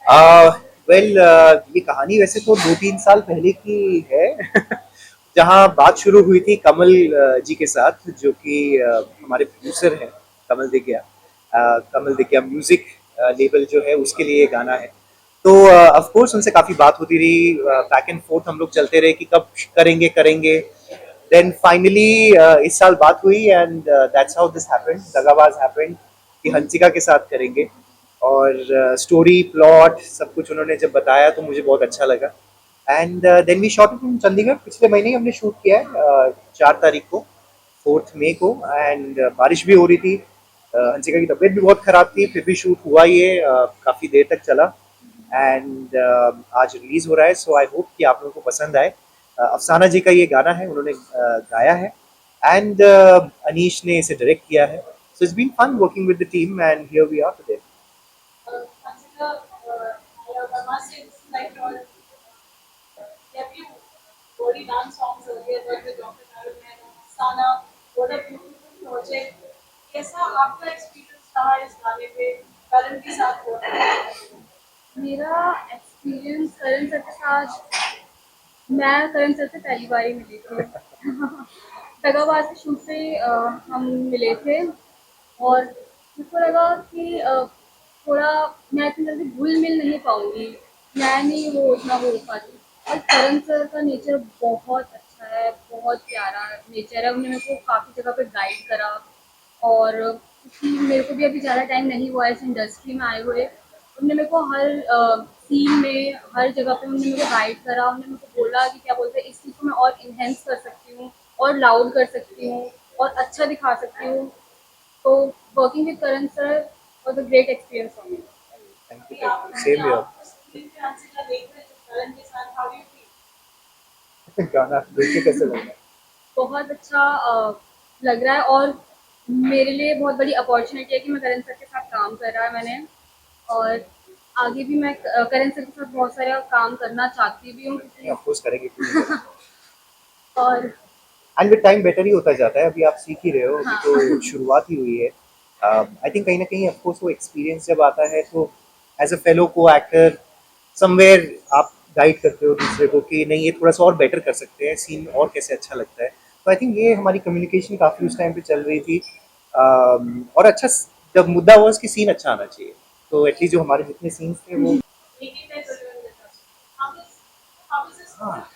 Well ये कहानी वैसे तो 2-3 साल पहले की है जहाँ बात शुरू हुई थी कमल जी के साथ जो कि हमारे प्रोड्यूसर हैं कमल दिग्या। कमल दिग्या म्यूजिक लेबल जो है उसके लिए ये गाना है। तो ऑफ कोर्स उनसे काफ़ी बात होती रही, बैक एंड फोर्थ हम लोग चलते रहे कि कब करेंगे करेंगे। देन फाइनली इस साल बात हुई and that's how this happened, दगाबाज हैपेंड कि हंसिका के साथ करेंगे। और स्टोरी प्लॉट सब कुछ उन्होंने जब बताया तो मुझे बहुत अच्छा लगा। And then we shot it in Chandigarh, पिछले महीने ही हमने शूट किया है 4 तारीख को, 4 मई को। एंड बारिश भी हो रही थी, हंसिका की तबीयत भी बहुत खराब थी, फिर भी शूट हुआ ये काफ़ी देर तक चला। एंड आज रिलीज हो रहा है, सो आई होप कि आप लोगों को पसंद आए। अफसाना जी का ये गाना है, उन्होंने गाया है एंड अनीश ने इसे डायरेक्ट किया है। So it's been fun working with the team and here we are today. मेरा एक्सपीरियंस करण सर के साथ, मैं करण सर से पहली बार ही मिली थी। दगाबाज के शूट पे हम मिले थे और मुझको लगा कि थोड़ा मैं इतनी जल्दी घुल मिल नहीं पाऊंगी, मैं नहीं वो उतना वो हो पाती। और करण सर का नेचर बहुत अच्छा है, बहुत प्यारा नेचर है। उन्होंने मेरे को काफ़ी जगह पे गाइड करा और क्योंकि मेरे को भी अभी ज़्यादा टाइम नहीं हुआ है इस इंडस्ट्री में आए हुए, उन्होंने मेरे को हर सीन में हर जगह पे उन्होंने मेरे को गाइड करा। उन्होंने मेरे को बोला कि क्या बोलते हैं इस चीज़ को मैं और इन्हेंस कर सकती हूँ और लाउड कर सकती हूँ और अच्छा दिखा सकती हूँ। तो working with Karan sir was a great experience for me. Thank you, same here. गाना देख के कैसे लगा? बहुत अच्छा लग रहा है और मेरे लिए बहुत बड़ी अपॉर्चुनिटी है कि मैं करण सर के साथ काम कर रहा है मैंने। और आगे भी मैं करण सर के साथ बहुत सारा काम करना चाहती भी हूँ नहीं, क्योंकि ऑफ कोर्स करेंगे, क्यों नहीं करेंगे। और एंड विद टाइम बेटर ही होता जाता है, अभी आप सीख ही रहे हो, अभी तो हाँ। शुरुआत ही हुई है। आई थिंक कहीं ना कहीं ऑफ कोर्स वो एक्सपीरियंस जब आता है तो एज अ फेलो को एक्टर समवेयर आप गाइड करते हो दूसरे को कि नहीं ये थोड़ा सा और बेटर कर सकते हैं, सीन और कैसे अच्छा लगता है। तो आई थिंक ये हमारी कम्युनिकेशन काफ़ी उस टाइम पे चल रही थी। और अच्छा, जब मुद्दा हुआ कि सीन अच्छा आना चाहिए, तो एटलीस्ट जो हमारे जितने सीन्स थे वो। हाँ,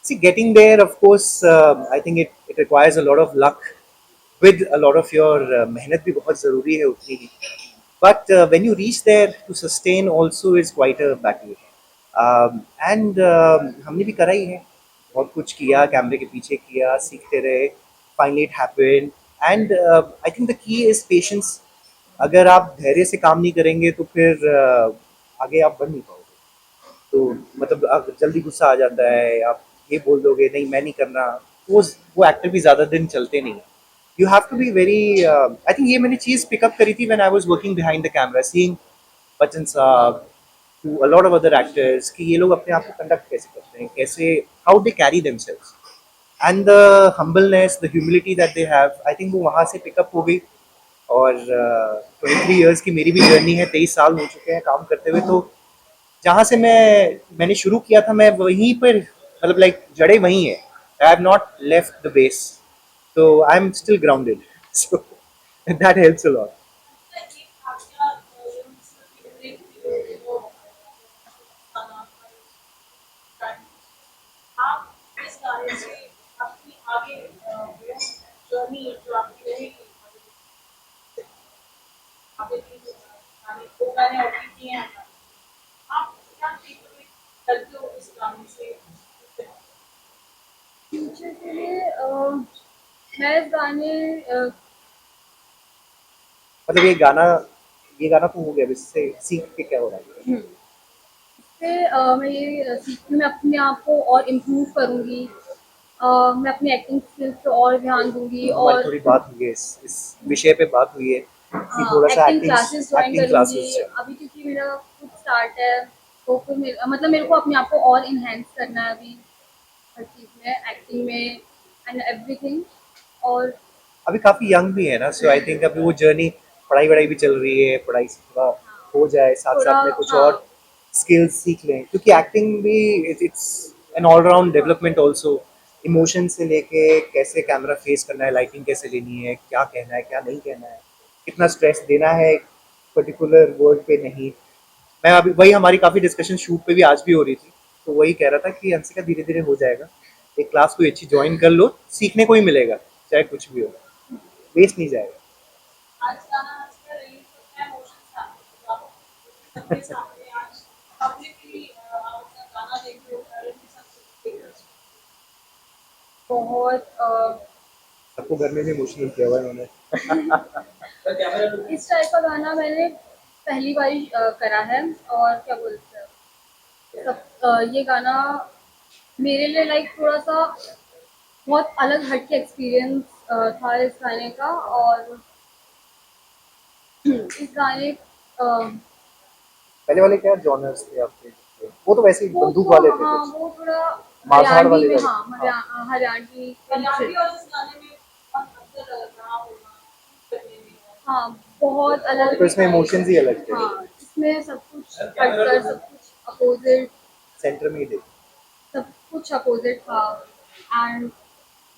see, getting there, of course, I think it requires a lot of luck with a lot of your मेहनत भी बहुत ज़रूरी है उतनी ही। But when you reach there, to sustain also is quite a battle. And हमने भी करा ही है, बहुत कुछ किया, कैमरे के पीछे किया, सीखते रहे, finally it happened. And I think the key is patience. अगर आप धैर्य से काम नहीं करेंगे तो फिर आगे आप बढ़ नहीं पाओगे। तो मतलब अब जल्दी गुस्सा आ जाता है, आप ये बोल दोगे नहीं मैं नहीं करना, वो एक्टर भी ज़्यादा दिन चलते नहीं। You have to be very, I think ये मैंने चीज़ पिकअप करी थी when I was working behind the camera, seeing Bachchan साहब, to a lot of other actors कि ये लोग अपने आप को कंडक्ट कैसे करते हैं, कैसे how they carry themselves and the humbleness, the humility that they have. I think वो वहाँ से पिकअप हो गई। और 23 ईयर्स की मेरी भी जर्नी है, 23 साल हो चुके हैं काम करते हुए। तो जहाँ से मैंने शुरू किया था मैं वहीं पर, मतलब लाइक जड़े वहीं है, आई have not left the base, so I'm still grounded. So that helps a lot. Future के लिए मैं इस गाने मतलब ये गाना तो हो गया, अब इससे सीख के क्या हो रहा है? से मैं ये सीखती हूँ, मैं अपने आप को और इम्प्रूव करूँगी। मैं अपनी एक्टिंग स्किल्स पे और ध्यान दूंगी हमारी और थोड़ी बात हुई है इस विषय पे, बात हुई है कि थोड़ा सा acting acting classes join acting करूँगी क्लासेस। अभी क्योंकि मेरा खुद स्टार्ट है। तो फिर मतलब मेरे को अपने आप को और इन्हेंस करना है अभी हर चीज़ में, एक्टिंग में एंड एवरीथिंग. और अभी काफी यंग भी है ना, सो आई थिंक अभी वो जर्नी, पढ़ाई वढ़ाई भी चल रही है, पढ़ाई से थोड़ा हो जाए, साथ थोड़ा, साथ में कुछ हाँ, और स्किल्स सीख लें, क्योंकि एक्टिंग भी it's an all round development also. Emotion से लेके कैसे कैमरा फेस करना है, लाइटिंग कैसे लेनी है, क्या कहना है क्या नहीं कहना है, कितना स्ट्रेस देना है पर्टिकुलर वर्ड पे नहीं. मैं अभी वही, हमारी काफ़ी डिस्कशन शूट पे भी आज भी हो रही थी, तो वही कह रहा था कि हंसिका धीरे धीरे हो जाएगा, एक क्लास कोई अच्छी ज्वाइन कर लो, सीखने को ही मिलेगा, चाहे कुछ भी हो, वेस्ट नहीं जाएगा. आज गाना आजकल रिलीज होता है इमोशंस का, तो आप सबके सामने आज पब्लिकली आपका गाना देख रहे हो, पेरेंट्स के साथ देख रहे हो. बहुत सबको घर में भी इमोशनल किया हुआ है उन्होंने. इस टाइप का गाना मैंने पहली बार ही करा है. और क्या बोलते हैं, ये गाना मेरे लिए लाइक थोड़ा सा बहुत अलग हट के एक्सपीरियंस था इस गाने का. और इस गाने पहले वाले क्या जॉनर्स थे आपके? वो तो वैसे ही वो बंदूक तो, वाले थे हाँ, कुछ, वो थोड़ा मारधाड़ हरियाणवी वाले में, वाले. हाँ, हाँ. हरियाणवी और इस गाने में बहुत अंतर लग रहा होगा करने में. हाँ, बहुत अलग. तो इसमें इमोशंस ही अलग थे, हाँ, इसमें सब कुछ हटकर, सब कुछ अपोजिट, सेंटर में ही थे. सब कुछ अपोजिट था. एंड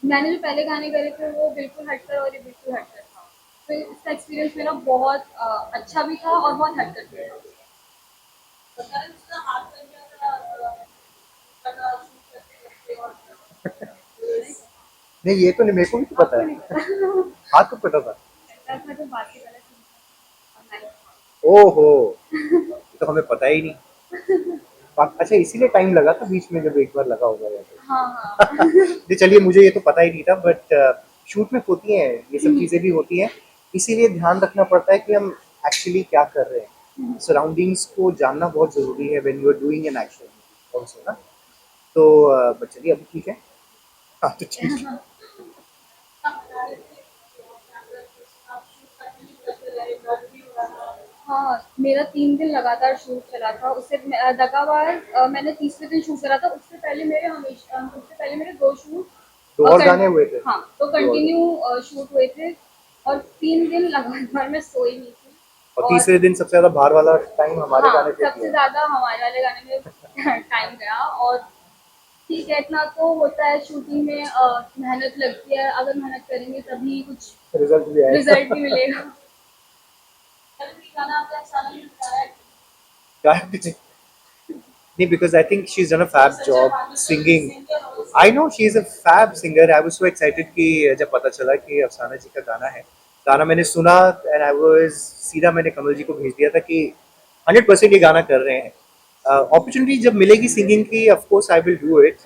मैंने जो पहले गाने करे थे वो बिल्कुल हटकर, और ये बिल्कुल हटकर था. तो इसका एक्सपीरियंस मेरा बहुत अच्छा भी था और बहुत हटकर भी था. पता है उसका हाथ में का शूट करते करते और नहीं, ये तो नहीं, मेरे को भी तो पता है. हाथ कब कटा था? ऐसा था जो बाकी वाला सीन था. ओहो, ये तो हमें पता ही नहीं. अच्छा, इसीलिए टाइम लगा था बीच में, जब एक बार लगा होगा या तो. हाँ, हाँ. जी, चलिए, मुझे ये तो पता ही नहीं था, बट शूट में होती हैं ये सब चीज़ें भी होती हैं, इसीलिए ध्यान रखना पड़ता है कि हम एक्चुअली क्या कर रहे हैं, सराउंडिंग्स को जानना बहुत ज़रूरी है when you are doing an action also ना. तो बट चलिए, अभी ठीक है. हाँ, तो ठीक है. आप शूट करने में कैसे रहे, डर भी हो रहा. हाँ, मेरा 3 दिन लगातार शूट चला था. उससे दगाबाज मैंने तीसरे दिन शूट करा था. उससे पहले मेरे 2 शूट दो और गाने हुए थे. हाँ, तो दो और. कंटिन्यू शूट हुए थे. और 3 दिन लगातार मैं सोई नहीं थी. और तीसरे दिन सबसे ज़्यादा बाहर वाला टाइम हमारे हाँ, गाने पे सबसे दिया. ज्यादा हमारे वाले गाने में टाइम गया. और ठीक है, इतना तो होता है शूटिंग में. मेहनत लगती है, अगर मेहनत करेंगे तभी कुछ रिजल्ट भी आया. रिजल्ट भी मिलेगा. गाना आपका अच्छा नहीं बताया. नहीं, because I think she's done a fab job singing. I know she is a fab singer. I was so excited कि जब पता चला कि अफसाना जी का गाना है, गाना मैंने सुना and I was सीधा मैंने कमल जी को भेज दिया था कि 100% ये गाना कर रहे हैं. अपॉर्चुनिटी जब मिलेगी सिंगिंग की, of course I will do it.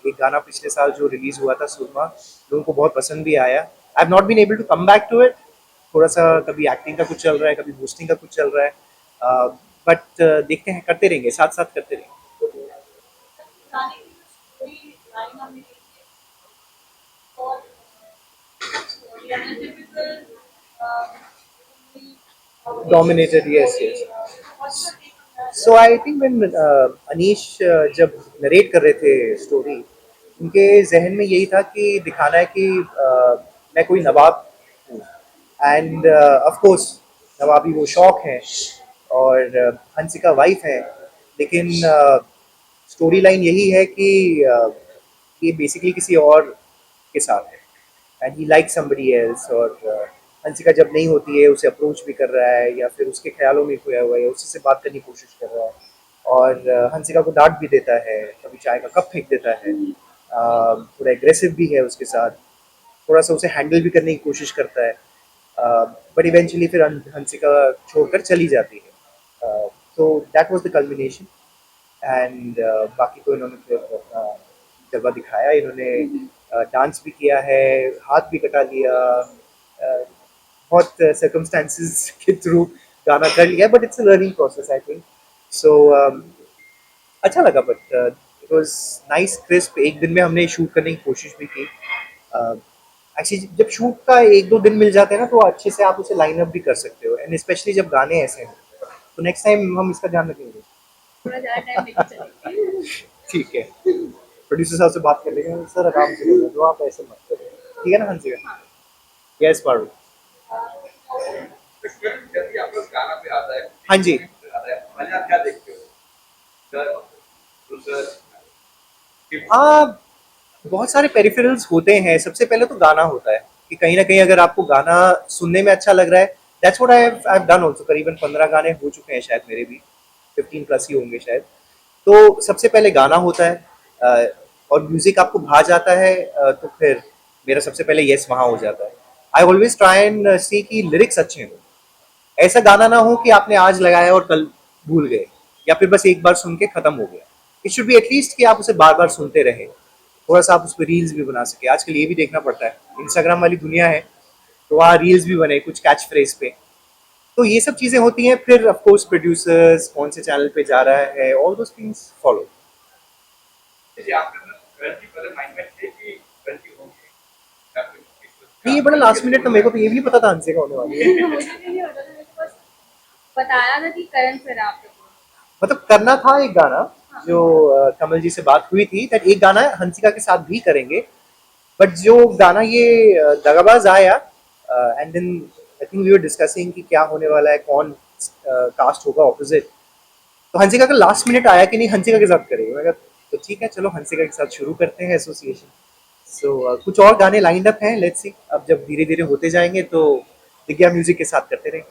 एक गाना पिछले साल जो रिलीज हुआ था, सुरमा, लोगों को बहुत पसंद भी आया. I have not been able to come back to it. थोड़ा सा कभी एक्टिंग का कुछ चल रहा है, कभी होस्टिंग का कुछ चल रहा है, बट देखते हैं, करते रहेंगे, साथ साथ करते रहेंगे. गाने की जो स्टोरी लाइन हमें और typical Dominated, yes, yes. So I think when Anish जब नरेट कर रहे थे स्टोरी, उनके जहन में यही था कि दिखाना है कि मैं कोई नवाब हूँ, एंड ऑफ कोर्स नवाबी वो शौक है, और हंसिका वाइफ है, लेकिन स्टोरी लाइन यही है कि ये बेसिकली किसी और के साथ है, and he like somebody else. और हंसिका जब नहीं होती है, उसे अप्रोच भी कर रहा है, या फिर उसके ख्यालों में खोया हुआ है, उसी से बात करने की कोशिश कर रहा है, और हंसिका को डांट भी देता है, कभी चाय का कप फेंक देता है, थोड़ा एग्रेसिव भी है उसके साथ, थोड़ा सा उसे हैंडल भी करने की कोशिश करता है, बट इवेंचुअली फिर हंसिका छोड़कर चली जाती है. तो that was the culmination. And बाकी तो इन्होंने फिर अपना जलवा दिखाया, इन्होंने डांस भी किया है, हाथ भी कटा लिया, बहुत सर्कमस्टांसिस के थ्रू गाना कर लिया, but it's a learning process I think. So अच्छा लगा, but it was nice crisp. एक दिन में हमने शूट करने की कोशिश भी की. एक्चुअली जब शूट का 1-2 दिन मिल जाते हैं ना, तो अच्छे से आप उसे लाइन अप भी कर सकते हो, एंड स्पेशली जब गाने ऐसे हैं, तो नेक्स्ट टाइम हम इसका ध्यान रखेंगे. थोड़ा ज्यादा टाइम लेके चलेंगे. ठीक है. प्रोड्यूसर साहब से बात कर लेंगे, सर आराम से कर दो, आप ऐसे मत करो, ठीक है ना हंसिका? यस पारू। जब आपका गाना पे आता है, हाँ जी। आता है, पहले आप क्या देखते हो? दूसरा हाँ, बहुत सारे पेरिफेरल्स होते हैं। सबसे पहले तो गाना होता है कि कहीं ना कहीं अगर आपको गाना सुनने में अच्छा लग रहा है, that's what I have done also. करीबन 15 गाने हो चुके हैं शायद मेरे भी, 15 प्लस ही होंगे शायद। तो सबसे पहले गाना होता है, और म्यूजिक आपको भा जाता है, तो फिर मेरा सबसे पहले यस वहाँ हो जाता है। आई ऑलवेज ट्राई एंड सी कि लिरिक्स अच्छे हों, ऐसा गाना ना हो कि आपने आज लगाया और कल भूल गए, या फिर बस एक बार सुन के खत्म हो गया। इट शुड बी एटलीस्ट कि आप उसे बार बार सुनते रहे, थोड़ा सा आप उस पर रील्स भी बना सके। आजकल ये भी देखना पड़ता है, इंस्टाग्राम वाली दुनिया है, तो वहाँ रील्स भी बने कुछ कैच फ्रेज पे। तो ये सब चीजें होती हैं। फिर ऑफ कोर्स प्रोड्यूसर्स कौन से चैनल पे जा रहा है, ऑल दोस थिंग्स फॉलो। जैसे आपके अंदर गलती पहले माइंड में थे कि गलती होगी, या फिर ये बड़ा लास्ट मिनट, तो मेरे को तो ये भी नहीं पता था हंसे का होने वाली है। मुझे भी नहीं पता था, मेरे को बस बताया था कि करण सर आप लोगों मतलब करना था एक गाना, जो कमल जी से बात हुई थी, दैट एक गाना हंसिका के साथ भी करेंगे। बट जो गाना ये दगाबाज आया, and then I think we were discussing कि क्या होने वाला है, कौन कास्ट होगा ऑपोजिट। तो हंसिका का लास्ट मिनट आया कि नहीं हंसिका के साथ करेंगे। मैं कहा तो ठीक है, चलो हंसिका के साथ शुरू करते हैं एसोसिएशन। सो कुछ और गाने लाइंड अप हैं, लेट्स सी। अब जब धीरे धीरे होते जाएंगे तो दिग्या म्यूजिक के साथ करते रहेंगे।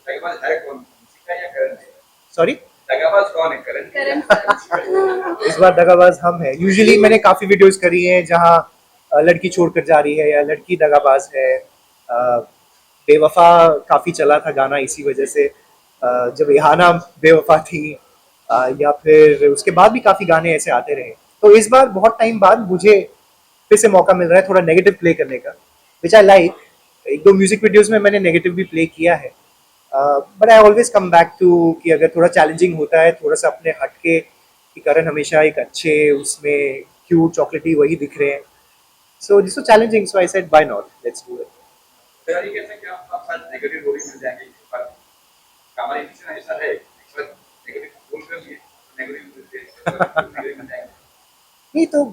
दगाबाज है कौन, हंसिका या करण है? सॉरी, दगाबाज कौन है, करण? करण सर। इस बार दगाबाज हम है। यूजुअली मैंने काफी वीडियोस करी हैं जहाँ लड़की छोड़कर जा रही है या लड़की दगाबाज है। बेवफा काफी चला था गाना इसी वजह से, जब इहाना बेवफा थी, या फिर उसके बाद भी काफी गाने ऐसे आते रहे। तो इस बार बहुत टाइम बाद मुझे फिर से मौका मिल रहा है थोड़ा नेगेटिव प्ले करने का, विच आई लाइक। एक दो म्यूजिक वीडियोस में मैंने नेगेटिव भी प्ले किया है, but I always come back to कि अगर थोड़ा चैलेंजिंग होता है, थोड़ा सा अपने हटके, कि करण हमेशा एक अच्छे उसमें क्यूट चॉकलेटी वही दिख रहे हैं। So this was challenging, so I said why not, let's do it. तैयारी कैसे क्या आप शायद नेगेटिव रोल मिल जाएंगे, पर हमारे पीछे ऐसा है, नेगेटिव रोल कर लिए, नेगेटिव मिल जाएंगे। नहीं तो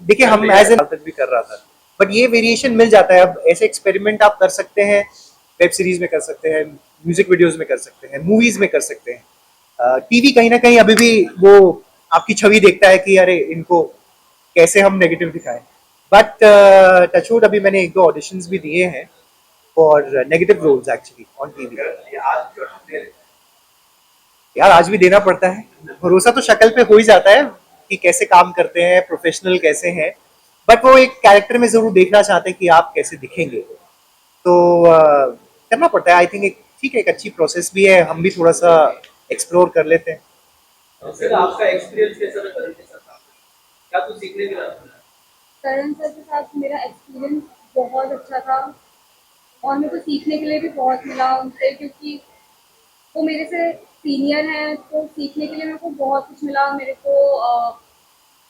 देखिए, हम एज एन तक भी कर रहा था, बट ये वेरिएशन मिल जाता है। अब ऐसे एक्सपेरिमेंट आप कर सकते हैं, वेब सीरीज में कर सकते हैं, म्यूजिक वीडियोस में कर सकते हैं, मूवीज में कर सकते हैं। टीवी कहीं ना कहीं अभी भी वो आपकी छवि देखता है कि अरे इनको कैसे हम नेगेटिव दिखाएं। बट टचवुड अभी मैंने एक दो ऑडिशंस भी दिए हैं for negative roles actually on TV. ये आज भी ऑप्शन दे रहे हैं। यार आज भी देना पड़ता है, भरोसा तो शक्ल पे हो ही जाता है कि कैसे काम करते हैं, प्रोफेशनल कैसे हैं। बट वो एक कैरेक्टर में जरूर देखना चाहते हैं कि आप कैसे दिखेंगे। तो करना पड़ता है। आई थिंक एक ठीक है, एक अच्छी प्रोसेस भी है, हम भी थोड़ा सा एक्सप्लोर कर लेते हैं। सर आपका एक्सपीरियंस कैसा था करण के साथ? क्या कुछ सीखने के लिए? करण सर के साथ मेरा एक्सपीरियंस बहुत अच्छा था, और मेरे को सीखने के लिए भी बहुत मिला उनसे, क्योंकि वो मेरे से सीनियर हैं, तो सीखने के लिए मेरे को बहुत कुछ मिला। मेरे को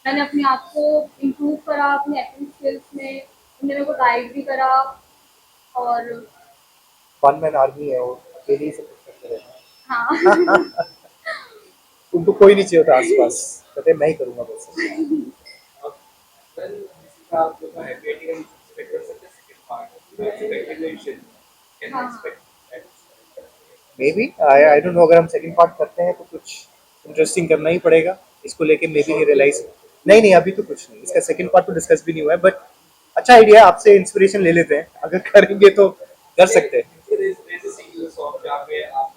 मैंने अपने आप को इम्प्रूव करा अपने एक्टिंग स्किल्स में, उन्होंने मेरे को गाइड भी करा। और वन मैन आर्मी है वो, अकेले ही सब कुछ करते रहते हाँ। हैं। उनको कोई नहीं चाहिए होता आसपास, कहते हैं, मैं ही करूंगा बस। Well, आप जो है creating and expect कर सकते हैं second part. You expect innovation. Can you हाँ। expect? Maybe I don't know, अगर हम सेकंड पार्ट करते हैं तो कुछ इंटरेस्टिंग करना ही पड़ेगा इसको लेके। मे बी रियलाइज नहीं नहीं, अभी तो कुछ नहीं, इसका सेकंड पार्ट तो डिस्कस भी नहीं हुआ है। बट अच्छा आइडिया है, आपसे इंस्पिरेशन ले लेते हैं, अगर करेंगे तो कर सकते हैं। There's a sequel song जहाँ पे आप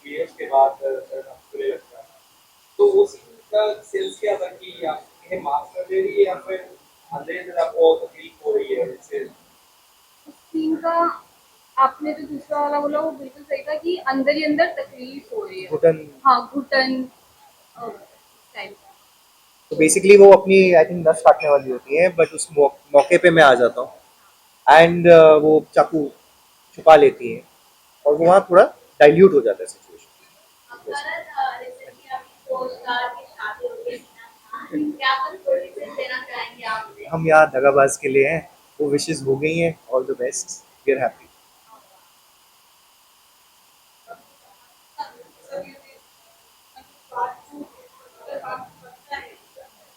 ये उसके बाद आपको लगता है तो वो सीक्वल का सेल्स क्या था कि आप ये माफ कर दे रही है या फिर अंदर ही अंदर आपको तकलीफ हो रही है इससे? सीन का आपने जो दूसरा वाला बोला वो बिल्कुल सही था कि अंदर ही अंदर तकलीफ हो रही है। घुटन। हाँ, घुटन टाइप। तो बेसिकली वो अपनी आई थिंक नस काटने वाली होती है, बट उस मौके पे मैं आ जाता हूँ एंड वो चाकू छुपा लेती है, और वो वहाँ थोड़ा डाइल्यूट हो जाता है सिचुएशन। करण जैसे कि अभी दो स्टार की शादी हो गई है, क्या कुछ थोड़ी सी देना चाहेंगे आप? हम यहाँ दगाबाज के लिए हैं, वो विशेष हो गई हैं, all the best, we are happy. Sir ये बात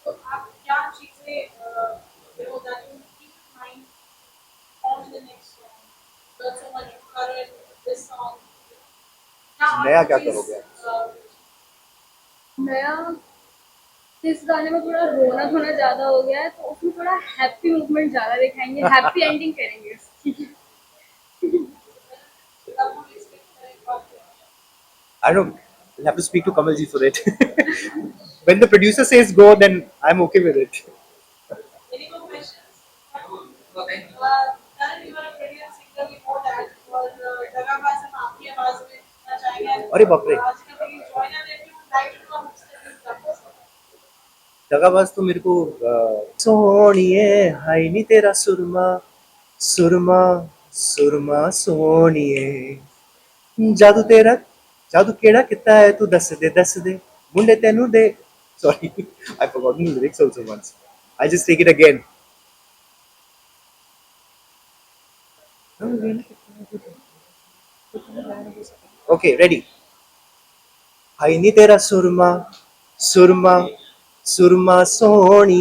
तो आप क्या the next one? Got so much courage with this song. नया क्या करोगे? नया इस गाने में थोड़ा रोना धोना ज्यादा हो गया है, तो उसमें थोड़ा हैप्पी मूवमेंट ज्यादा दिखाएंगे, हैप्पी एंडिंग करेंगे उसकी। I don't. I'll have to speak to Kamal ji for it. When the producer says go, then I'm okay with it. Any more questions? No, thank you. Karan, you are a brilliant singer. We know that. और दगाबाज हम आपकी आवाज में सुनना चाहेंगे। अरे बाप रे। आज का please join us if you would like to come stage. दगाबाज तो मेरे को सोनिए हाय नी तेरा सुरमा सुरमा सुरमा सोनिए जादू तेरा जादू केड़ा किता है तू दस दे मुंडे तेनू दे sorry I forgot the lyrics also once I just take it again okay ready हाय नी तेरा सुरमा सुरमा सुरमा सोनी